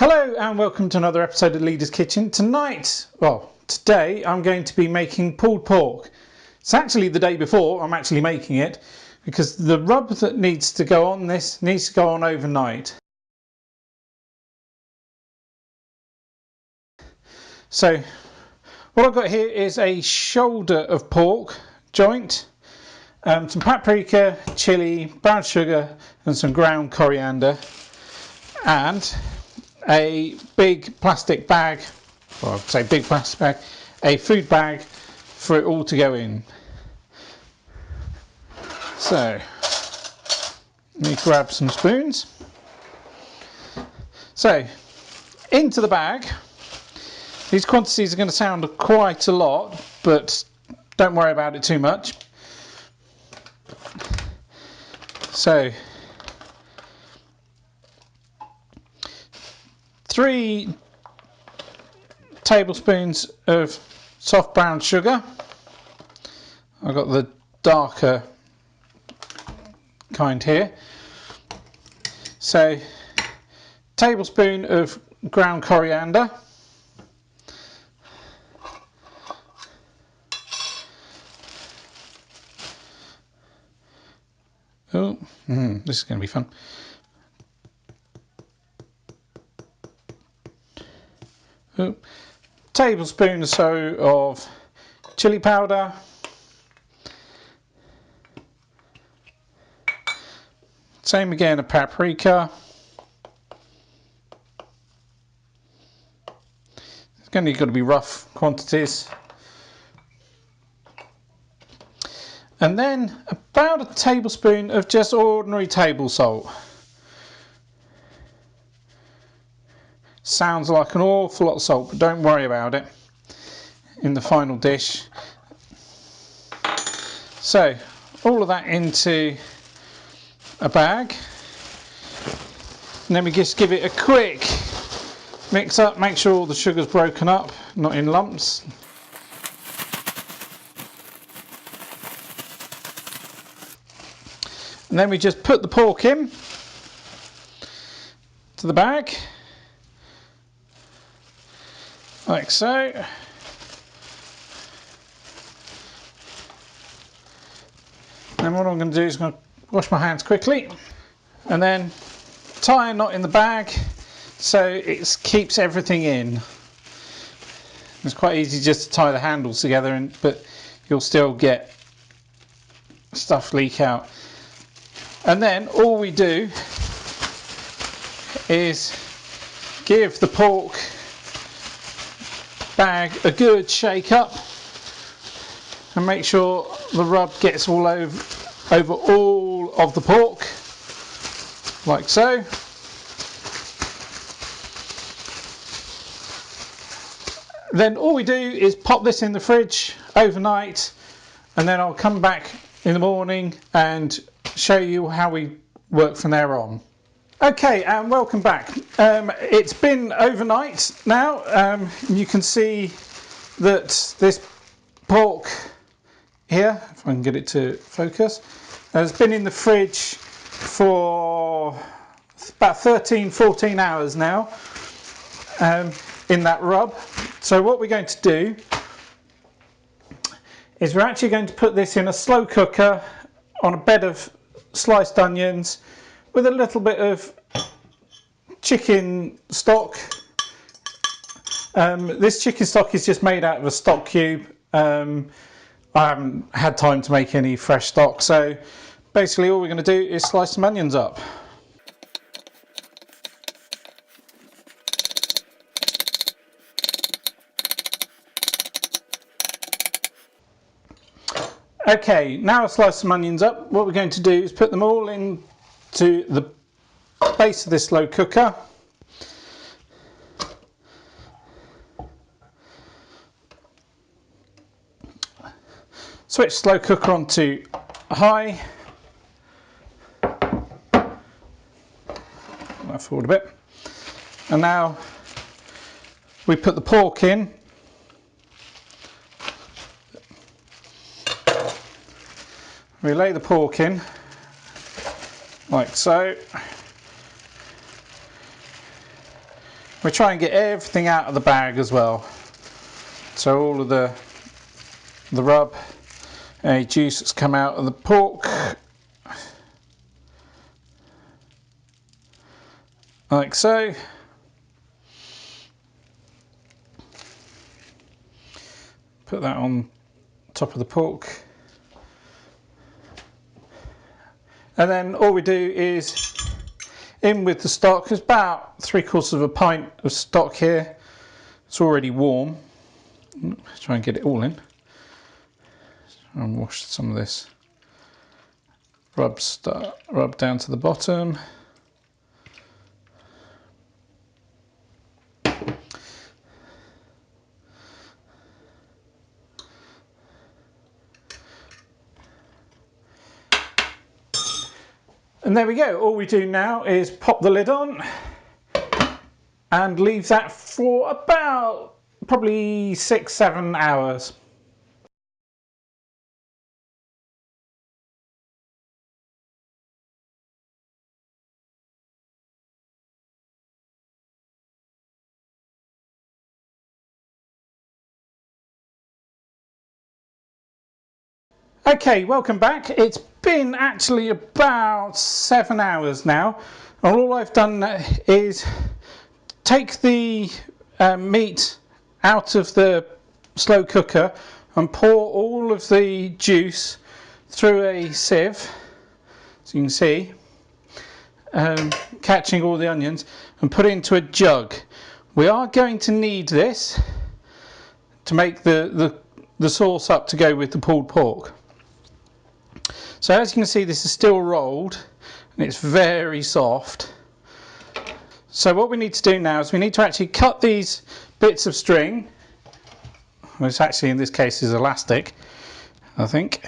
Hello and welcome to another episode of Leader's Kitchen. Today I'm going to be making pulled pork. It's actually the day before I'm actually making it because the rub that needs to go on this needs to go on overnight. So what I've got here is a shoulder of pork joint, some paprika, chilli, brown sugar and some ground coriander, and a big plastic bag, or I'd say big plastic bag, a food bag for it all to go in. So let me grab some spoons. So into the bag. These quantities are going to sound quite a lot, but don't worry about it too much. So 3 tablespoons of soft brown sugar. I've got the darker kind here. So tablespoon of ground coriander. This is going to be fun. Tablespoon or so of chili powder. Same again of paprika. It's going to be rough quantities. And then about a tablespoon of just ordinary table salt. Sounds like an awful lot of salt, but don't worry about it in the final dish. So all of that into a bag, and then we just give it a quick mix up, make sure all the sugar's broken up, not in lumps. And then we just put the pork in to the bag, like so. And what I'm going to do is I'm going to wash my hands quickly and then tie a knot in the bag so it keeps everything in. It's quite easy just to tie the handles together, but you'll still get stuff leak out. And then all we do is give the pork bag a good shake up and make sure the rub gets all over all of the pork, like so. Then all we do is pop this in the fridge overnight, and then I'll come back in the morning and show you how we work from there on. Okay, and welcome back. It's been overnight now. You can see that this pork here, if I can get it to focus, has been in the fridge for about 13-14 hours now in that rub. So what we're going to do is we're actually going to put this in a slow cooker on a bed of sliced onions with a little bit of chicken stock. This chicken stock is just made out of a stock cube. I haven't had time to make any fresh stock, so basically all we're going to do is slice some onions up. Okay, now I've sliced some onions up. What we're going to do is put them all into the base of this slow cooker. Switch slow cooker on to high. Move forward a bit. And now we put the pork in. We lay the pork in like so. we try and get everything out of the bag as well. So all of the rub, any juice that's come out of the pork, like so. Put that on top of the pork. And then all we do is in with the stock. There's about 3/4 of a pint of stock here. It's already warm. Let's try and get it all in. And wash some of this rub down to the bottom. And there we go. All we do now is pop the lid on and leave that for about probably 6-7 hours. Okay, welcome back. It's been actually about 7 hours now, and all I've done is take the meat out of the slow cooker and pour all of the juice through a sieve, so you can see, catching all the onions, and put it into a jug. We are going to need this to make the sauce up to go with the pulled pork. So as you can see, this is still rolled and it's very soft. So what we need to do now is we need to actually cut these bits of string, which actually in this case is elastic, I think,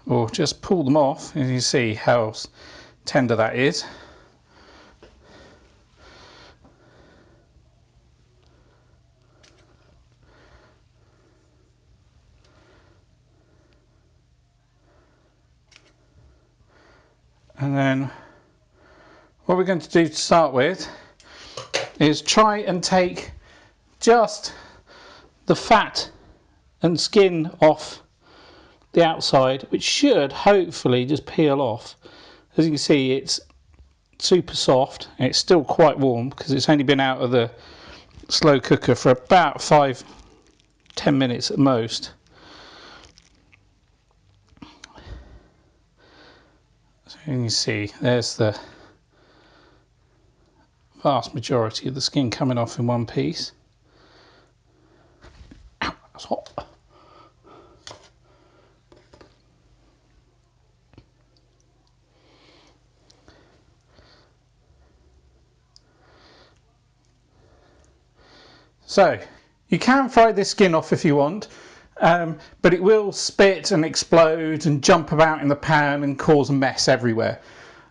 or just pull them off, and you see how tender that is. And then what we're going to do to start with is try and take just the fat and skin off the outside, which should hopefully just peel off. As you can see, it's super soft and it's still quite warm because it's only been out of the slow cooker for about 5-10 minutes at most. So you can see there's the vast majority of the skin coming off in one piece. Ow, that's hot. So you can fry this skin off if you want, but it will spit and explode and jump about in the pan and cause a mess everywhere.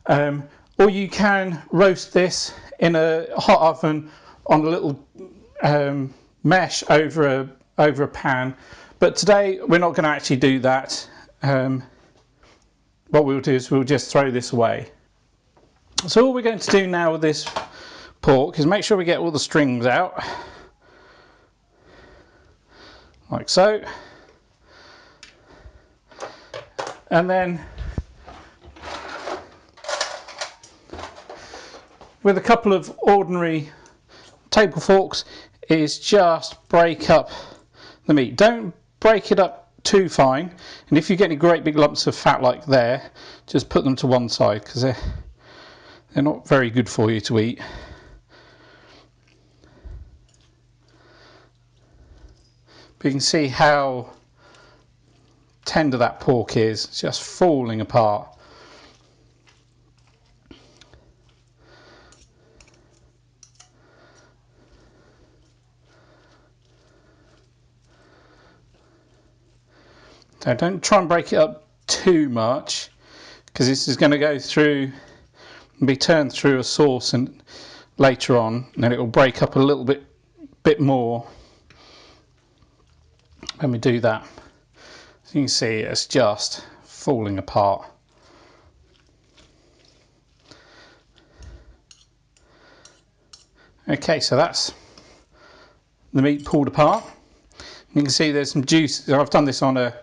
Or you can roast this in a hot oven on a little mesh over a pan. But today we're not going to actually do that. What we'll do is we'll just throw this away. So all we're going to do now with this pork is make sure we get all the strings out, like so. And then with a couple of ordinary table forks is just break up the meat. Don't break it up too fine, and if you get any great big lumps of fat like there, just put them to one side because they're not very good for you to eat. But you can see how tender that pork is, it's just falling apart. So don't try and break it up too much, because this is going to go through and be turned through a sauce and later on, and then it will break up a little bit more when we do that. So you can see it's just falling apart. Okay, so that's the meat pulled apart. You can see there's some juice. I've done this on a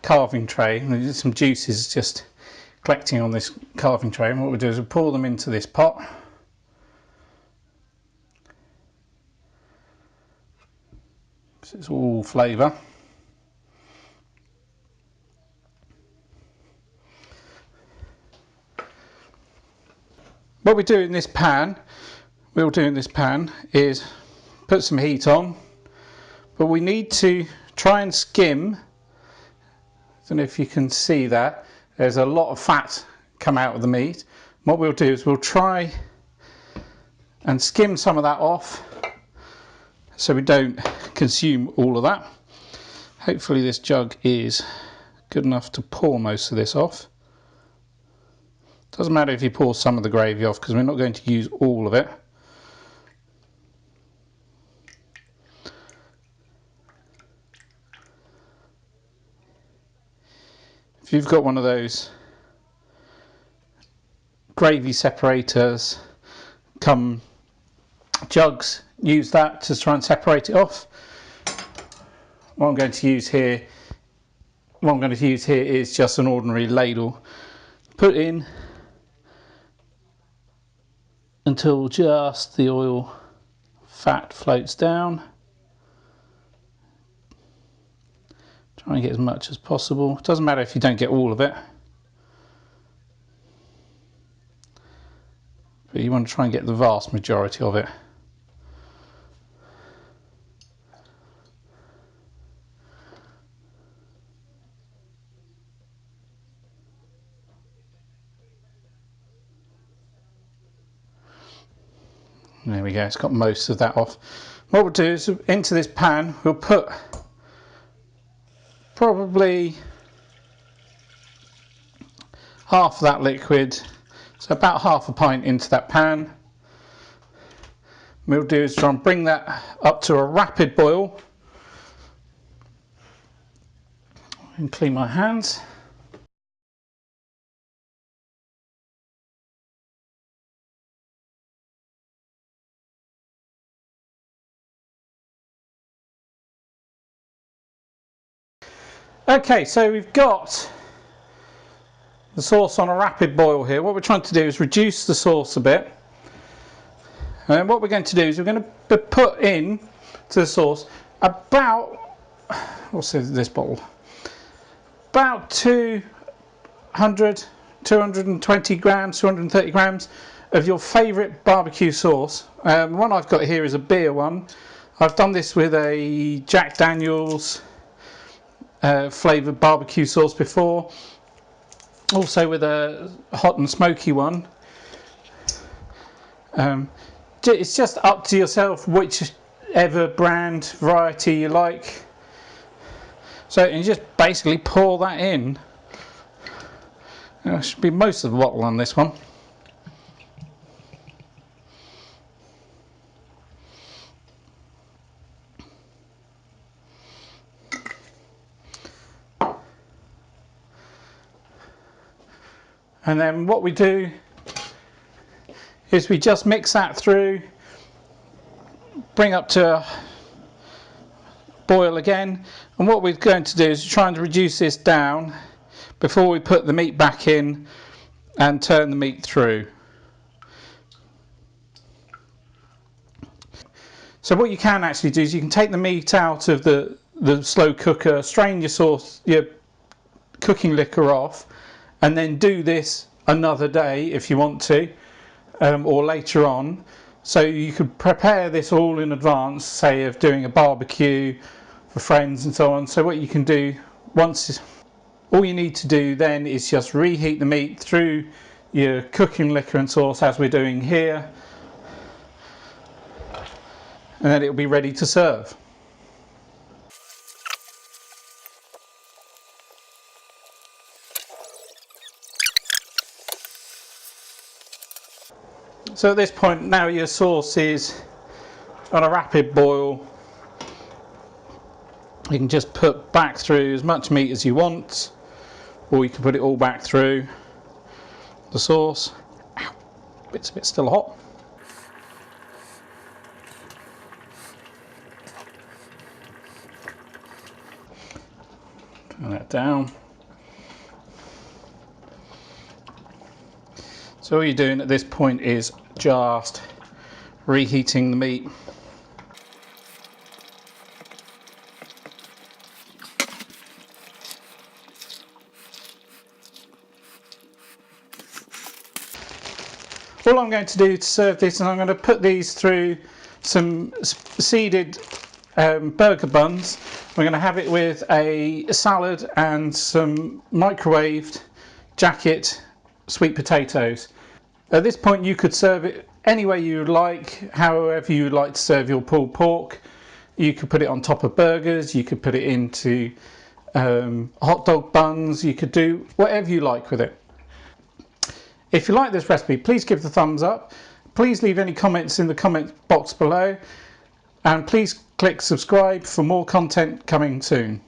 carving tray, and there's some juices just collecting on this carving tray. And what we'll do is we'll pour them into this pot. So it's all flavour. What we do in this pan, is put some heat on, but we need to try and skim. I don't know if you can see that. There's a lot of fat come out of the meat. What we'll do is we'll try and skim some of that off so we don't consume all of that. Hopefully this jug is good enough to pour most of this off. Doesn't matter if you pour some of the gravy off because we're not going to use all of it. If you've got one of those gravy separators come jugs, use that to try and separate it off. What I'm going to use here is just an ordinary ladle. Put in until just the oil fat floats down. Try and get as much as possible. It doesn't matter if you don't get all of it, but you want to try and get the vast majority of it. There we go, it's got most of that off. What we'll do is into this pan we'll put probably half of that liquid, so about half a pint into that pan. What we'll do is try and bring that up to a rapid boil. And clean my hands. Okay, so we've got the sauce on a rapid boil here. What we're trying to do is reduce the sauce a bit. And what we're going to do is we're going to put in to the sauce about, what's this bottle? About 220 grams, 230 grams of your favourite barbecue sauce. The one I've got here is a beer one. I've done this with a Jack Daniel's flavoured barbecue sauce before, also with a hot and smoky one. It's just up to yourself whichever brand variety you like. So you just basically pour that in. There should be most of the bottle on this one. And then what we do is we just mix that through, bring up to boil again, and what we're going to do is try and reduce this down before we put the meat back in and turn the meat through. So what you can actually do is you can take the meat out of the slow cooker, strain your cooking liquor off, and then do this another day if you want to, or later on. So you could prepare this all in advance, say of doing a barbecue for friends and so on. So what you can do, all you need to do then is just reheat the meat through your cooking liquor and sauce as we're doing here, and then it'll be ready to serve. So at this point now your sauce is on a rapid boil. You can just put back through as much meat as you want, or you can put it all back through the sauce. Ow, it's a bit still hot. Turn that down. So all you're doing at this point is just reheating the meat. All I'm going to do to serve this is I'm going to put these through some seeded burger buns. We're going to have it with a salad and some microwaved jacket sweet potatoes. At this point you could serve it any way you like, however you would like to serve your pulled pork. You could put it on top of burgers, you could put it into hot dog buns, you could do whatever you like with it. If you like this recipe, please give the thumbs up. Please leave any comments in the comment box below. And please click subscribe for more content coming soon.